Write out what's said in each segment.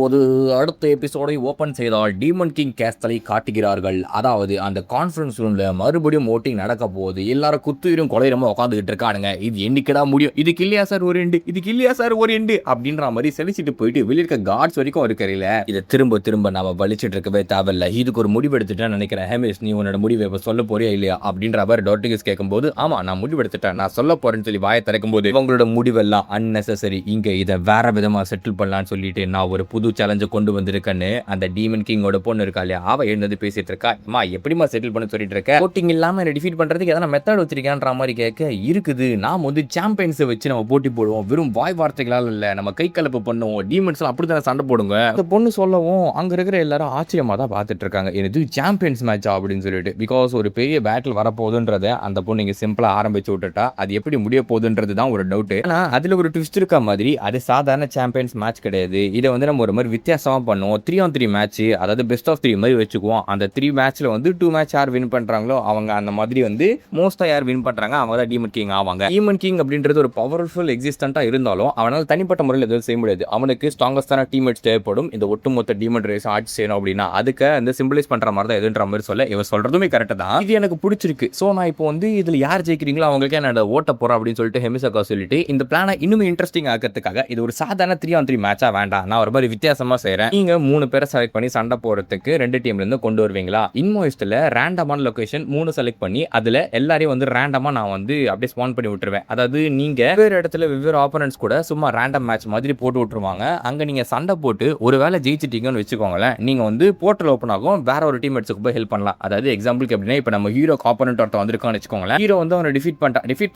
ஒரு அடுத்த எபிசோடை ஓபன் செய்தால் டீமன் கிங் கேஸ்டலை காட்டுகிறார்கள். அதாவது அந்த கான்ஃபரன்ஸ் ரூம்ல மறுபடியும் ஓட்டிங் நடக்க போகுது. எல்லாரும் குத்துயிரும் கொலைரமா உட்காந்துக்கிட்டு இருக்கானுங்க. இது என்னைக்குடா முடியும்? இதுக்கு இல்லையா சார் ஒரு எண்டு, இதுக்கு இல்லையா சார் ஒரு எண்டு அப்படின்ற மாதிரி செலிச்சிட்டு போயிட்டு வெளியே இருக்க கார்ட்ஸ் வரைக்கும் இருக்கிறீல. இதை திரும்ப திரும்ப நாம வலிச்சிட்டு இருக்கவே தேவையில்ல. இதுக்கு ஒரு முடிவு எடுத்துட்டேன்னு நினைக்கிறேன். ஹேமிஸ், நீ உன்னோட முடிவை இப்ப சொல்ல போறியா இல்லையா அப்படின்ற மாதிரி டார்டிகஸ் கேட்கும்போது, ஆமா நான் முடிவு எடுத்துட்டேன், நான் சொல்ல போறேன்னு சொல்லி வாயை திறக்கும் போது இவங்களோட முடிவெல்லாம் அன்னெசரி. இங்க இதை வேற விதமா செட்டில் பண்ணலான்னு சொல்லிட்டு நான் ஒரு புது சேலஞ்சை கொண்டு வந்திருக்கேன்னு அந்த டீமன் கிங்கோட பொண்ணு இருக்கா இல்லையா, அவ எழுந்து பேசிட்டு இருக்கா. அம்மா எப்படிமா செட்டில் பண்ண சொல்லிட்டு இருக்க? போட்டிங் இல்லாம என்ன டிஃபீட் பண்றதுக்கு எதனா மெத்தட் வச்சிருக்கான்ற மாதிரி கேட்க, இருக்குது நாம வந்து சாம்பியன்ஸை வச்சு நம்ம போட்டி போடுவோம். வெறும் வாய் வார்த்தைகளால் இல்ல, நம்ம கை கலப்பு பண்ணுவோம். டீமன்ஸ் அப்படித்தானே சண்டை போடுங்க. அந்த பொண்ணு சொல்லவும் அங்க இருக்கிற எல்லாரும் ஆச்சரியமா தான் பார்த்துட்டு இருக்காங்க. இது சாம்பியன்ஸ் மேட்சா அப்படின்னு சொல்லிட்டு. பிகாஸ் ஒரு பெரிய பேட்டில் வரப்போகுதுன்றத அந்த பொண்ணு இங்க சிம்பிளா ஆரம்பிச்சு விட்டுட்டா. அது எப்படி முடிய போகுதுன்றது தான் ஒரு டவுட். ஆனா அதுல ஒரு ட்விஸ்ட் இருக்க மாதிரி அது சாதாரண சாம்பியன்ஸ் மேட்ச் கிடையாது. இதை வந்து நம்ம ஒரு மாதிரி வித்தியாசமா பண்ணுவோம். 3-on-3 மேட்ச், அதாவது பெஸ்ட் ஆஃப் 3 மாதிரி வச்சுக்குவோம். அந்த 3 மேட்ச்ல வந்து 2 மேட்ச் யார் வின் பண்றாங்களோ அவங்க அந்த மாதிரி வந்து மோஸ்டா யார் வின் பண்றாங்க அவங்க தான் டீமன் கிங் ஆவாங்க. டீமன் கிங் அப்படின்றது ஒரு பவர்ஃபுல் எக்ஸிஸ்டன்ட்டா இருந்தாலும் அவனால் தனிப்பட்ட முறையில் எதுவும் செய்ய முடியாது. அவனுக்கு ஸ்ட்ராங்கஸ்டான டீம்மேட்ஸ் தேவைப்படும். இந்த ஒட்டுமொத்த டீமன் ரேஸ் ஆட்சி செய்யணும் அப்படின்னா அதுக்கு அந்த சிம்பிளைஸ் பண்ற மாதிரி தான் எதுன்ற மாதிரி சொல்ல இவர் சொல்றதுமே கரெக்ட் தான். இது எனக்கு பிடிச்சிருக்கு. ஸோ நான் இப்போ வந்து இதுல யார் ஜெயிக்கிறீங்களோ அவங்களுக்கு என்னோட ஓட்ட போறேன் அப்படின்னு சொல்லிட்டு ஹெமிசக்கா சொல்லிட்டு இந்த பிளானை இன்னும் இன்ட்ரெஸ்டிங் ஆக்கிறதுக்காக இது ஒரு சாதாரண 3-on-3 மேட்சா வேண்டாம், நான் ஒரு மாதிரி வித்தியாசமா செய்றேன். நீங்க 3 பேரை செலக்ட் பண்ணி சண்டை போறதுக்கு 2 டீம்ல இருந்து கொண்டு வருவீங்களா? இன்வாய்ஸ்ல ரேண்டமான லொகேஷன் 3 செலக்ட் பண்ணி அதுல எல்லாரையும் வந்து ரேண்டமா நான் வந்து அப்படியே ஸ்பான் பண்ணி விட்டுருவேன். அதாவது நீங்க வேற இடத்துல வெவ்வேறு ஆப்போனன்ட்ஸ் கூட சும்மா ரேண்டம் மேட்ச் மாதிரி போட்டு விட்டுருவாங்க. அங்க நீங்க சண்டை போட்டு ஒருவேளை ஜெயிச்சிட்டீங்கன்னு வச்சுக்கோங்களேன், நீங்க வந்து போர்ட்டல் ஓப்பன் ஆகும், வேற ஒரு டீம்மேட்ஸ்க்கு போய் ஹெல்ப் பண்ணலாம். அதாவது எக்ஸாம்பிளுக்கு எப்படின்னா இப்போ நம்ம ஹீரோ ஆப்போனன்ட் ஒருத்தன் வந்திருக்கான்னு வச்சுக்கோங்களேன், ஹீரோ வந்து அவனை டிஃபீட்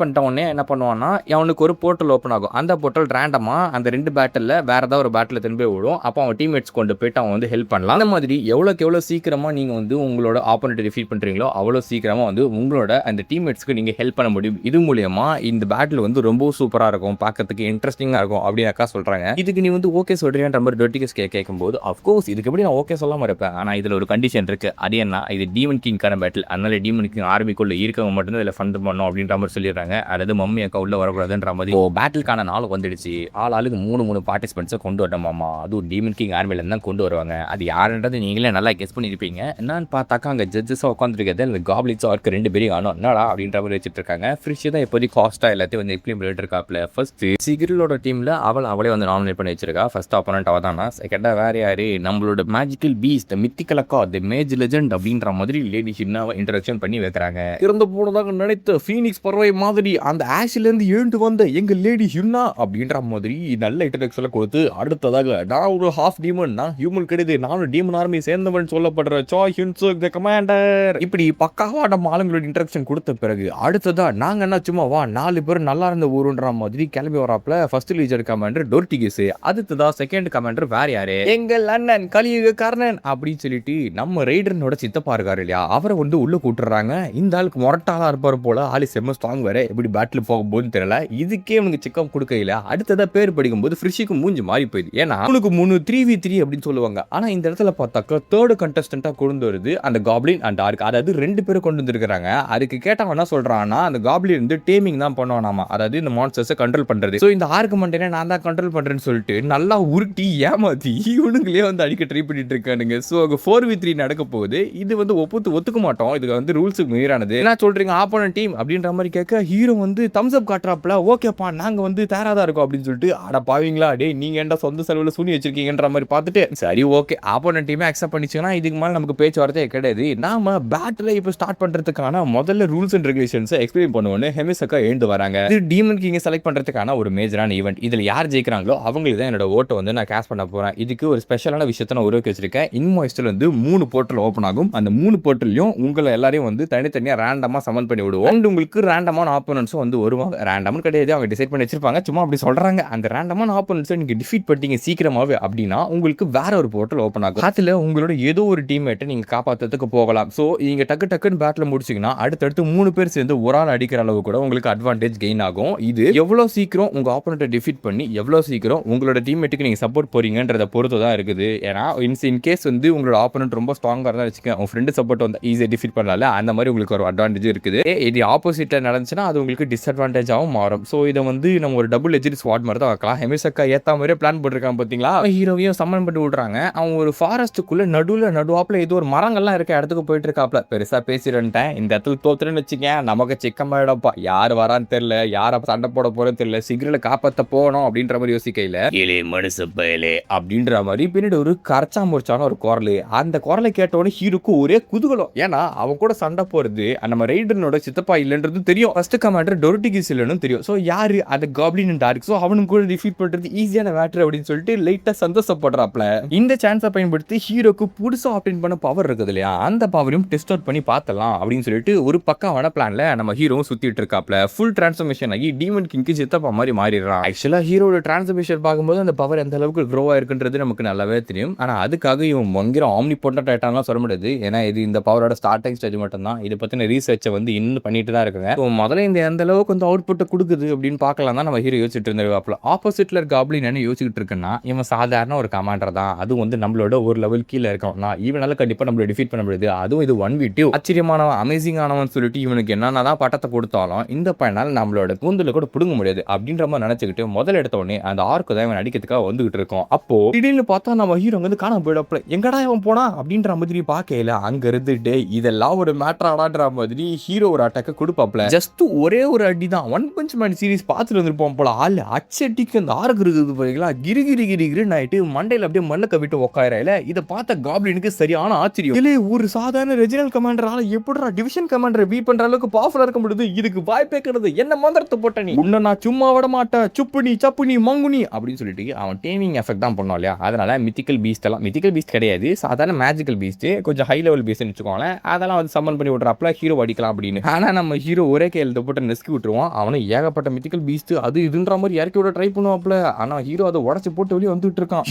பண்ணிட்ட உடனே என்ன பண்ணுவான்னா அவனுக்கு ஒரு போர்ட்டல் ஓப்பன் ஆகும். அந்த போர்ட்டல் ரேண்டமா அந்த 2 பேட்டில் வேற ஏதாவது ஒரு பேட்டில் திரும்பி விடும். அப்போ அவன் டீம்மேட்ஸ் கொண்டு போயிட்டு அவன் வந்து ஹெல்ப் பண்ணலாம். அந்த மாதிரி எவ்வளோக்கு எவ்வளோ சீக்கிரமா நீங்க வந்து உங்களோட ஆப்போனன்ட் டிஃபீட் பண்றீங்களோ அவ்வளோ சீக்கிரமா வந்து உங்களோட அந்த டீம்மேட்ஸ்க்கு நீங்க ஹெல்ப் பண்ண முடியும். இது மூலமா இந்த பேட்டில் வந்து ரொம்ப சூப்பரா இருக்கும், பார்க்கறதுக்கு இன்ட்ரெஸ்டிங்கா இருக்கும் அப்படின்னு அக்கா சொல்றாங்க. இதுக்கு நீ வந்து ஓகே சொல்றியான்ற மாதிரி டொட்டிகஸ் கேட்கும்போது அஃப்கோர்ஸ் இதுக்கு எப்படி நான் ஓகே சொல்லாம இருப்பேன். ஆனா இதுல ஒரு கண்டிஷன் இருக்கு. அது என்ன? இது டீமன் கிங்கான பேட்டில், அதனால டீமன் கிங் ஆர்மிக்குள்ள இருக்கவங்க மட்டும்தான் இதுல ஃபண்ட் பண்ணணும் அப்படின்ற மாதிரி சொல்லிடுறாங்க. அதாவது மம்மி அக்கா உள்ள வரக்கூடாதுன்ற மாதிரி. பேட்டிலுக்கான நாள் வந்துடுச்சு. ஆளுக்கு 3 பார்ட்டிசிபென்ட்ஸை கொண்டு வரணுமாமா. அதுவும் டீமன் கிங் ஆர்மில இருந்தா கொண்டு வருவாங்க. அது யாருன்றது நீங்களே நல்லா கெஸ் பண்ணிருப்பீங்க. என்னன்னு பார்த்தாக்கா அங்க ஜட்ஜஸா உட்காந்துருக்கிறது இந்த காப்லின்ஸா இருக்க 2 பேரும் காணும். என்னடா அப்படின்ற மாதிரி வச்சுட்டு இருக்காங்க. ஃப்ரிஷ் தான் இப்போதைக்கு காஸ்டா எல்லாத்தையும் வந்து எப்படி பண்ணிட்டு இருக்காப்ல. ஃபர்ஸ்ட் சிகிரிலோட டீம்ல அவளே வந்து நாமினேட் பண்ணி வச்சிருக்கா. ஃபர்ஸ்ட் ஆப்போனன்ட் அவ தானா. செகண்டா வேற யாரு? நம்மளோட மேஜிக்கல் பீஸ்ட், மித்திக்கல் அக்கா, தி மேஜ் லெஜெண்ட் அப்படின்ற மாதிரி லேடி ஹின்னாவை இன்ட்ரோடக்ஷன் பண்ணி வைக்கிறாங்க. இறந்து போனதாக நினைத்த ஃபீனிக்ஸ் பறவை மாதிரி அந்த ஆஷில இருந்து எழுந்து வந்த எங்க லேடி ஹின்னா அப்படின்ற மாதிரி நல்ல இன்ட்ரோடக்ஷன் கொடுத்து அடுத்ததாக நான் ஒரு ஹாஃப் டீமன், நான் ஹியூமன் கிடையாது, நானும் டீமன் ஆர்மி சேர்ந்தவன் சொல்லப்படுற சாய் ஹின்சுக் தி கமாண்டர், இப்படி பக்காவா நம்ம ஆளுங்களோட இன்ட்ரோடக்ஷன் கொடுத்த பிறகு அடுத்ததா நாங்க என்ன சும்மா வா 4 பேர் நல்லா இருந்த ஊருன்ற மாதிரி கிளம்பி வராப்ல ஃபர்ஸ்ட் லீஜர் கமாண்டர் டோர்டிகஸ். அடுத்ததா செகண்ட் கமாண்டர் வேற யாரு? எங்கள் அண்ணன் கலியுக கர்ணன் அப்படின்னு சொல்லிட்டு நம்ம ரைடர்னோட சித்தப்பா இருக்காரு இல்லையா, அவரை வந்து உள்ள கூட்டுறாங்க. இந்த ஆளுக்கு மொரட்டாலா இருப்பாரு போல, ஆளு செம்ம ஸ்ட்ராங் வேற, எப்படி பேட்டில் போகும்போதுன்னு தெரியல. இதுக்கே அவனுக்கு செக்அப் கொடுக்கல. அடுத்ததா பேர் படிக்கும்போது ஃப்ரிஷிக்கு மூஞ்சி மாறி போயிடுது. ஏன்னா அவனுக்கு 3-3v3 அப்படின்னு சொல்லுவாங்க. ஆனா இந்த இடத்துல பார்த்தாக்கா தேர்ட் கண்டஸ்டன்டா கொண்டு வருது அந்த காப்ளின் அண்ட் ஆர்க். அதாவது 2 பேரும் கொண்டு வந்திருக்காங்க. அதுக்கு கேட்டவன் என்ன சொல்றான்னா அந்த காப்ளின் வந்து டேமிங் தான் பண்ணுவானாமா, அதாவது இந்த மான்ஸ்டர்ஸை கண்ட்ரோல் பண்றது. சோ இந்த ஆர்க் மண்டே நான் தான் கண்ட்ரோல் பண்றேன்னு சொல்லிட்டு நல்லா உருட்டி ஏமாத்தி இவனுங்களே வந்து அடிக்க ட்ரை பண்ணிட்டு இருக்கானுங்க. சோ 4v3 நடக்க போகுது. இது வந்து ஒத்துக்க மாட்டோம், இது வந்து ரூல்ஸுக்கு மீறானது. என்ன சொல்றீங்க ஆப்போனன்ட் டீம் அப்படின்ற மாதிரி கேட்க ஹீரோ வந்து தம்ஸ் அப் காட்டுறாப்ல. ஓகேப்பா நாங்க வந்து தயாரா இருக்கோம் அப்படின்னு சொல்லிட்டு, அட பாவீங்களா டேய் நீங்க ஏன்டா சொந்த செலவுல சூனி வச்சிருக்கீங்கன்ற மாதிரி பார்த்துட்டு சரி ஓகே ஆப்போனன்ட் டீமே அக்செப்ட் பண்ணிச்சுன்னா இதுக்கு மேல நமக்கு பேச்சுவார்த்தையே கிடையாது. நாம பேட்டில் இப்போ ஸ்டார்ட் பண்றதுக்கான முதல்ல ரூல்ஸ் அண்ட் ரெகுலேஷன்ஸ் எக்ஸ்பிளைன் பண்ணுவோன்னு ஹெமிசக்கா எழுந்து வராங்க. இது டீமன் கிங் செலக்ட் பண்றதுக்கான ஒரு மேஜரான ஈவென்ட். இதுல யார் ஜெயிக்கிறாங்களோ அவங்களுக்கு தான் என்னோட ஓட்டை வந்து நான் கேஷ் பண்ண போறேன். இதுக்கு ஒரு ஸ்பெஷலான விஷயத்தை நான் உருவாக்கி வச்சிருக்கேன். இன்வாய்ஸ்ல வந்து 3 போர்ட்டல் ஓப்பன் ஆகும். அந்த 3 போர்ட்டலையும் உங்களை எல்லாரையும் வந்து தனித்தனியா ரேண்டமா சமன் பண்ணி விடுவோம். அண்ட் உங்களுக்கு ரேண்டமான ஆப்போனன்ட்ஸும் வந்து வருவாங்க. ரேண்டம்னு கிடையாது, அவங்க டிசைட் பண்ணி வச்சிருப்பாங்க, சும்மா அப்படி சொல்றாங்க. அந்த ரேண்டமான ஆப்போனன்ட்ஸை நீங்க டிஃபீட் பண்ணிட்டீங்க சீக்கிரமாவே அப்படின்னா உங்களுக்கு வேற ஒரு போர்ட்டல் ஓப்பன் ஆகும். அதுல உங்களோட ஏதோ ஒரு டீம்மேட்டை நீங்க காப்பாத்துறதுக்கு போகலாம். சோ நீங்க டக்குன்னு பேட்டில் முடிச்சீங்கன்னா அடுத்தடுத்து 3 பேர் சேர்ந்து ஒரு ஆள் அடிக்கிற அளவு கூட உங்களுக்கு அட்வான்டேஜ் கெயின் ஆகும். இது எவ்வளவு சீக்கிரம் உங்க ஆப்போனன்ட்டை டிஃபீட் பண்ணி எவ்வளவு சீக்கிரம் உங்களோட டீம்மேட்டுக்கு நீங்க சப்போர்ட் போறீங்கன்றத பொறுத்து தான் இருக்குது. ஏன்னா இன் கேஸ் வந்து உங்களோட ஆப்போனன்ட் ரொம்ப ஸ்ட்ராங்கா இருந்தா வச்சுக்க உங்க ஃப்ரெண்ட் சப்போர்ட் வந்து ஈஸியா டிஃபீட் பண்ணலாம்ல, அந்த மாதிரி உங்களுக்கு ஒரு அட்வான்டேஜ் இருக்குது. இது ஆப்போசிட்ல நடந்துச்சுன்னா அது உங்களுக்கு டிஸ்அட்வான்டேஜாகவும் மாறும். சோ இதை வந்து நம்ம ஒரு டபுள் எட்ஜ் ஸ்வாட் மாதிரி தான் வைக்கலாம். ஹெமிசக்கா ஏத்த மாதிரி பிளான் போட்டிருக்காங்க பாத்தீங்களா. ஹீரோவையும் சம்மன் பண்ணி விடுறாங்க. அவன் ஒரு ஃபாரஸ்ட்டுக்குள்ள நடுவாப்புல ஏதோ ஒரு மரங்கள்லாம் இருக்க இடத்துக்கு போயிட்டு இருக்காப்ல. பெருசா பேசிட்டேன், இந்த இடத்துல தோத்துறேன்னு வச்சுக்கேன் நமக்கு சிக்கமாயிடப்பா, யார் வரான்னு தெரியல, யார சண்டை போட போறேன்னு தெரியல, சிகரெட் காப்பாத்த போனோம் அப்படின்ற மாதிரி யோசிக்கையில ஏலே மனுஷ பயலே அப்படின்ற மாதிரி பின்னாடி ஒரு கரைச்சா முடிச்சான ஒரு குரல். அந்த குரலை கேட்டோடனே ஹீரோக்கு ஒரே குதூகலம். ஏன்னா அவன் கூட சண்டை போறது நம்ம ரைடனோட சித்தப்பா இல்லைன்றது தெரியும். ஃபர்ஸ்ட் கமாண்டர் டொர்டிகிஸ் இல்லைன்னு தெரியும். ஸோ யாரு அந்த காப்ளின் அண்ட் டார்க், ஸோ அவனுக்கு கூட டிஃபீட் பண்றது ஈஸியான மேட்டர் அப்படின்னு சொல்லிட்டு லைட்டா சந்தோஷப்படுறாப்ல. இந்த சான்ஸை பயன்படுத்தி ஹீரோக்கு புதுசா ஆப்டேட் பண்ண பவர் இருக்குது இல்லையா, அந்த பவரையும் டெஸ்ட் அவுட் பண்ணி பார்த்தலாம் அப்படின்னு சொல்லிட்டு ஒரு பக்காவான பிளான்ல நம்ம ஹீரோவும் சுத்திட்டு இருக்காப்ல. ஃபுல் டிரான்ஸ்ஃபர்மேஷன் ஆகி டீமன் கிங்க்கு சித்தப்பா மாதிரி மாறிடுறான். ஆக்சுவலா ஹீரோட டிரான்ஸ்ஃபர்மேஷன் பார்க்கும்போது அந்த பவர் எந்த அளவுக்கு க்ரோ ஆயிருக்குன்றது நமக்கு நல்லாவே தெரியும். ஆனா அதுக்காக இவன் மங்கிற ஆம்னிபோட்டன்ட் ஆயிட்டான்லாம் சொல்ல முடியாது. ஏன்னா இது இந்த பவரோட ஸ்டார்டிங் ஸ்டேஜ் மட்டும் தான். இதை பத்தின ரீசர்ச்சை வந்து இன்னும் பண்ணிட்டு தான் இருக்காங்க. முதல்ல இந்த எந்த அளவுக்கு வந்து அவுட்புட் கொடுக்குது அப்படின்னு பார்க்கலாம் தான் நம்ம ஹீரோ யோசிச்சுட்டு இருந்திருக்காப்ல. ஆப்போசிட்ல இருக்க காப்ளின் என்ன யோசிச்சுட்டு இருக்குன்னா, இவன் சாதாரண ஒரு கமாண்டர் தான், அதுவும் வந்து நம்மளோட ஒரு லெவல் கீழே இருக்கோம்னா இவனால கண்டிப்பா நம்மள டிஃபீட் பண்ண முடியாது. அதுவும் இது 1v2 ஆச்சரியமானவன் அமேசிங் ஆனவன் சொல்லிட்டு இவனுக்கு என்னன்னா பட்டத்தை கொடுத்தாலும் இந்த பையனால் நம்மளோட கூந்தல கூட புடுங்க முடியாது அப்படின்ற மாதிரி நினைச்சுக்கிட்டு முதல் எடுத்த உடனே அந்த ஆர்க்கு தான் இவன் அடிக்கிறதுக்காக வந்துகிட்டு இருக்கோம். அப்போ திடீர்னு பார்த்தா நம்ம ஹீரோ வந்து காணாம போயிடப்பல. எங்கடா இவன் போனா அப்படின்ற மாதிரி பார்க்கல. அங்க இருந்துட்டு இதெல்லாம் ஒரு மேட்டராடான்ற மாதிரி ஹீரோ ஒரு அட்டாக்க கொடுப்பாப்ல. ஜஸ்ட் ஒரே ஒரு அடி தான். ஒன் பஞ்ச் மேன் சீரிஸ் பார்த்துட்டு வந்திருப்போம் போல. ஆள் அச்சடிக்கு அந்த ஆர்க்கு இருக்குது பாத்தீங்களா, கிரிகிரின்னு ஆயிட்டு மண்டையில அப்படியே மண்ணை கவிட்டு உட்காயில. இதை பார்த்த காப்ளினுக்கு சரியான ஆச்சரியம். இல்ல ஒரு சாதாரண ரெஜினல் கமாண்டரால எப்படிடா டிவிஷன் கமாண்டரை பீட் பண்ற அளவுக்கு பவர்ஃபுல்லா இருக்க முடியுது, இதுக்கு வாய்ப்பே கிடையாது, என்ன மந்திரத்தை போட்ட நீ, உன்னை நான் சும்மா விட மாட்டேன், சப்புனி மங்குனி அப்படின்னு சொல்லிட்டு அவன் டேமிங் எஃபெக்ட் தான் பண்ணோம் இல்லையா. அதனால மித்திக்கல் பீஸ்ட் எல்லாம், மித்திக்கல் பீஸ்ட் கிடையாது, சாதாரண மேஜிக்கல் பீஸ்ட், கொஞ்சம் ஹை லெவல் பீஸ்ட்னு வச்சுக்கோங்களேன். அதெல்லாம் வந்து சம்மன் பண்ணி விடுறாப்ல ஹீரோ அடிக்கலாம் அப்படின்னு. ஆனா நம்ம ஹீரோ ஒரே கையில போட்டு நெஸ்கி விட்டுருவான். அவனும் ஏகப்பட்ட மித்திக்கல் பீஸ்ட் அது இதுன்ற மாதிரி இறக்கி விட ட்ரை பண்ணுவாப்ல. ஆனா ஹீரோ அதை உடச்சு போட்டு வெளியே வந்துட்டு இருக்கான்.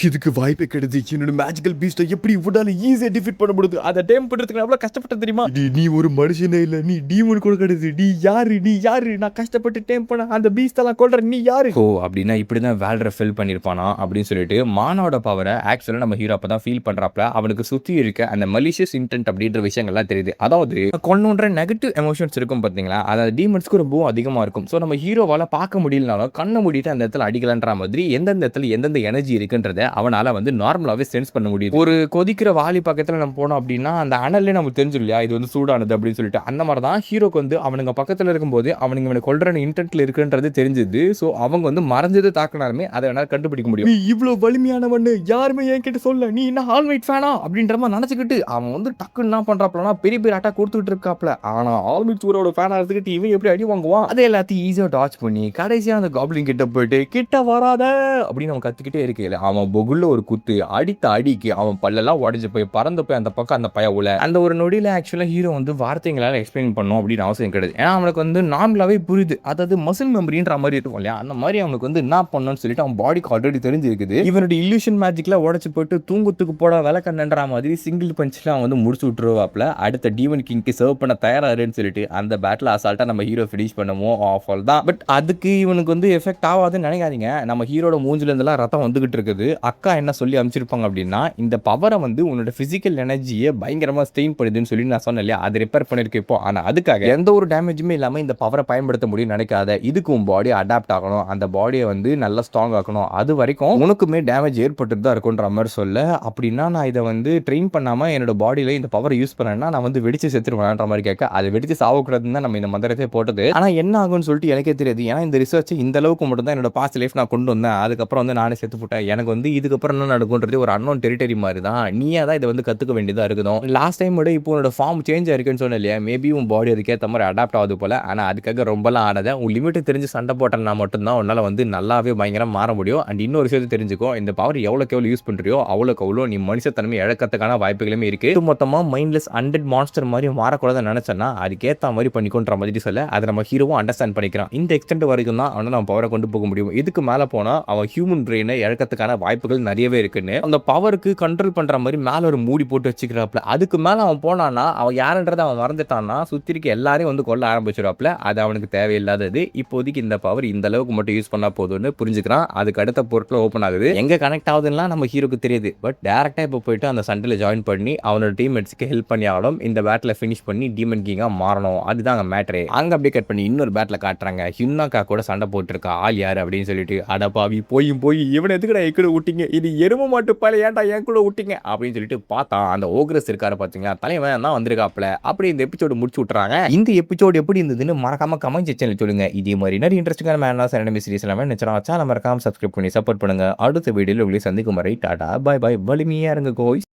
இதுக்கு வாய்ப்பே கிடையாது, என்னோட மேஜிக்கல் பீஸ்ட் எப்படி விடால ஈஸியா டிஃபீட் பண்ண முடியுது, அதை டேம் பண்றதுக்கு அவ்வளவு கஷ்டப்பட்ட தெரியுமா. நீ ஒரு மனுஷனே இல்ல, நீ டீமன் கூட கிடையாது, நீ யாரு நான் கஷ்டப்பட்டு டேம் பண்ண அந்த பீஸ்ட் எல்லாம் கொல்ற நீ யாரு. ஓ அப்படின்னா இப்படிதான் வேல்டரை ஃபில் பண்ணிருப்பானா அப்படின்னு சொல்லிட்டு மானோட பவரை ஆக்சுவலா நம்ம ஹீரோ அப்பதான் ஃபீல் பண்றாப்ல. அவனுக்கு சுத்தி இருக்க அந்த மலிஷியஸ் இன்டென்ட் அப்படின்ற விஷயங்கள்லாம் தெரியுது. அதாவது கொன்னுன்ற நெகட்டிவ் எமோஷன்ஸ் இருக்கும் பாத்தீங்களா, அதாவது டீமன்ஸ்க்கு ரொம்ப அதிகமா இருக்கும். ஸோ நம்ம ஹீரோவால பார்க்க முடியலனாலும் கண்ணை மூடிட்டு அந்த இடத்துல அடிக்கலன்ற மாதிரி எந்தெந்த இடத்துல எந்தெந்த எனர்ஜி இருக்குன்றத அவனால வந்து நார்மலாவே சென்ஸ் பண்ண முடியுது. ஒரு கொதிக்கிற வாலி பக்கத்துல நம்ம போனோம் அப்படின்னா அந்த அனல்லே நமக்கு தெரிஞ்சு இல்லையா இது வந்து சூடானது அப்படின்னு சொல்லிட்டு, அந்த மாதிரி தான் ஹீரோக்கு வந்து அவனுங்க பக்கத்துல இருக்கும்போது அவனுங்க இவனை கொல்ற இன்டென்ட்ல இருக்குன்றது தெரிஞ்சது. ஸோ அவங்க வந்து மறைஞ்சது தாக்கினாலுமே அதை வேணாலும் கண்டுபிடிக்க முடியும். நீ இவ்வளவு வலிமையானவன்னு யாருமே என்கிட்ட சொல்ல, நீ என்ன ஆல்மைட் ஃபேனா அப்படின்ற மாதிரி நினைச்சுக்கிட்டு அவன் வந்து டக்குன்னு என்ன பண்றாப்லனா பெரிய அட்டாக் கொடுத்துட்டு இருக்காப்ல. ஆனா ஆல்மைட் சூரோட ஃபேனா இருந்துக்கிட்டு இவன் எப்படி அடி வாங்குவான், அதை எல்லாத்தையும் ஈஸியா டாச் பண்ணி கடைசியா அந்த காப்ளின் கிட்ட போயிட்டு கிட்ட வராத அப்படின்னு அவன் கத்துக்கிட்டே இருக்கையில அவன் பொகுல்ல ஒரு குத்து அடித்த அடிக்கு அவன் பல்லெல்லாம் உடஞ்சு போய் பறந்து போய் அந்த பக்கம் அந்த பய உள்ள அந்த ஒரு நொடியில ஆக்சுவலா ஹீரோ வந்து வார்த்தைகளால எக்ஸ்பிளைன் பண்ணும் அப்படின்னு அவசியம் கிடையாது. ஏன்னா அவனுக்கு வந்து நார்மலாவே புரியுது, அதாவது மசில் மெமரின்ற மாதிரி இருக்கும் இல்லையா, அந்த மாதிரி அவனுக்கு வந்து என்ன பண்ணணும்னு சொல்லிட்டு அவன் பாடிக்கு ஆல்ரெடி தெரிஞ்சிருக்குது. இவனுடைய இல்லூஷன் மேஜிக்ல உடச்சு போட்டு தூங்குத்துக்கு போட விளக்கண்ணுன்ற மாதிரி சிங்கிள் பஞ்ச்ல அவன் வந்து முடிச்சு விட்டுருவாப்ல. அடுத்த டீமன் கிங்க்கு சர்வ் பண்ண தயாராருன்னு சொல்லிட்டு அந்த பேட்டில் அசால்ட்டா நம்ம ஹீரோ ஃபினிஷ் பண்ணுவோம். ஆஃபால் தான். பட் அதுக்கு இவனுக்கு வந்து எஃபெக்ட் ஆகாதுன்னு நினைக்காதீங்க. நம்ம ஹீரோட மூஞ்சில இருந்தெல்லாம் ரத்தம் வந்துகிட்டு இருக்குது. அக்கா என்ன சொல்லி அமைச்சிருப்பாங்க அப்படின்னா, இந்த பவரை வந்து உன்னோட பிசிக்கல் எனர்ஜியை பயங்கரமா ஸ்ட்ரெயின் பண்ணுதுன்னு சொல்லி நான் சொன்னேன் இல்லையா, அது ரிப்பேர் பண்ணிருக்கேன் இப்போ. ஆனா அதுக்காக எந்த ஒரு டேமேஜுமே இல்லாம இந்த பவரை பயன்படுத்த முடியும் நினைக்காத. இதுக்கு உன் பாடி அடாப்ட் ஆகணும், அந்த பாடியை வந்து நல்லா ஸ்ட்ராங் ஆக்கணும், அது வரைக்கும் உனக்குமே டேமேஜ் ஏற்பட்டு தான் இருக்குன்ற மாதிரி சொல்ல. அப்படின்னா நான் இதை வந்து ட்ரெயின் பண்ணாம என்னோட பாடியில இந்த பவரை யூஸ் பண்ணேன்னா நான் வந்து வெடிச்சு செத்துருவேன்ற மாதிரி கேட்க, அதை வெடிச்சு சாவக்கூடாதுன்னு தான் நம்ம இந்த மந்திரத்தை போட்டது. ஆனா என்ன ஆகும்னு சொல்லிட்டு எனக்கே தெரியாது. ஏன்னா இந்த ரிசர்ச் இந்த அளவுக்கு மட்டும் தான் என்னோட பாஸ்ட் லைஃப் நான் கொண்டு வந்தேன். அதுக்கப்புறம் வந்து நானே செத்து போட்டேன். எனக்கு வந்து இதுக்கப்புறம் என்ன நடக்கும்ன்றது ஒரு அன்னோன் டெரிட்டரி மாதிரி தான். நீயா தான் இதை வந்து கத்துக்க வேண்டியதா இருக்கணும். லாஸ்ட் டைம் விட இப்போ உன்னோட ஃபார்ம் சேஞ்ச் ஆயிருக்குன்னு சொன்ன இல்லையா, மேபி உன் பாடி அதுக்கேற்ற மாதிரி அடாப்ட் ஆகுது போல. ஆனா அதுக்காக ரொம்பலாம் ஆனதை உன் லிமிட் தெரிஞ்சு சண்டை போட்டேன்னா மட்டும்தான் உன்னால வந்து நல்லாவே பயங்கரம் மாற முடியும். அண்ட் இன்னொரு விஷயத்தை தெரிஞ்சுக்கோ, இந்த பவர் எவ்வளோக்கு எவ்வளோ யூஸ் பண்றியோ அவ்வளோக்கு அவ்வளோ நீ மனுஷத்தன்மை இழக்கிறதுக்கான வாய்ப்புகளுமே இருக்கு. மொத்தமா மைண்ட்லெஸ் அண்டட் மான்ஸ்டர் மாதிரி மாறக்கூடாதுன்னு நினைச்சேன்னா அதுக்கேற்ற மாதிரி பண்ணிக்கொன்ற மாதிரி சொல்ல அதை நம்ம ஹீரோவும் அண்டர்ஸ்டாண்ட் பண்ணிக்கிறான். இந்த எக்ஸ்டென்ட் வரைக்கும் தான் அவனை நம்ம பவரை கொண்டு போக முடியும். இதுக்கு மேல போனா அவன் ஹியூமன் பிரெயினை இழக்கிறதுக்கான வாய்ப்புகள் நிறையவே இருக்குன்னு அந்த பவருக்கு கண்ட்ரோல் பண்ற மாதிரி மேல ஒரு மூடி போட்டு வச்சுக்கிறாப்ல. அதுக்கு மேல அவன் போனான்னா அவன் யாருன்றதை அவன் மறந்துட்டான்னா சுத்தி இருக்க எல்லாரையும் வந்து கொல்ல ஆரம்பிச்சிடாப்ல. அது அவனுக்கு தேவையில்லாதது. இப்போதைக்கு இந்த பவர் இந்த அளவுக்கு மட்டும் யூஸ் பண்ணா போதும்னு புரிஞ்சுக்கிறான். அதுக்கு அடுத்த பொருட்கள் ஓப்பன் ஆகுது. எங்க கனெக்ட் ஆகுதுன்னா நம்ம ஹீரோக்கு தெரியுது. பட் டேரக்டா இப்போ போயிட்டு அந்த சண்டையில ஜாயின் பண்ணி அவனோட டீம்மேட்ஸ்க்கு ஹெல்ப் பண்ணி ஆகணும். இந்த பேட்டில் ஃபினிஷ் பண்ணி டீமன் கிங்கா மாறணும். அதுதான் அங்க மேட்டரே. அங்க அப்படியே கட் பண்ணி இன்னொரு பேட்டில் காட்டுறாங்க. ஹின்னாக்கா கூட சண்டை போட்டுருக்கா. ஆள் யாரு அப்படின்னு சொல்லிட்டு, அடப்பாவி போய் இவனை எதுக்குடா என் கூட விட்டீங்க, இது எரும மாட்டு பால் ஏன்டா என் கூட விட்டீங்க அப்படின்னு சொல்லிட்டு பார்த்தா அந்த ஓக்ரஸ் இருக்காரு பார்த்தீங்களா, தலைவன் தான் வந்திருக்காப்ல. அப்படி இந்த எபிசோடு முடிச்சு விட்டுறாங்க. இந்த எபிசோடு எப்படி இருந்ததுன்னு மறக்காம கமெண்ட் செக்ஷன்ல சொல்லுங்க. இதே மாதிரி நிறைய இன்ட்ரெஸ்டிங்கான மேனாஸ் அனிமே சீரிஸ் எல்லாமே நினைச்சா சேனல் மறக்காம சப்ஸ்கிரைப் பண்ணி சப்போர்ட் பண்ணுங்க. அடுத்த வீடியோல உங்களை சந்திக்கும் வரை டாடா பை பை. வலிமையா இருங்க கோய்ஸ்.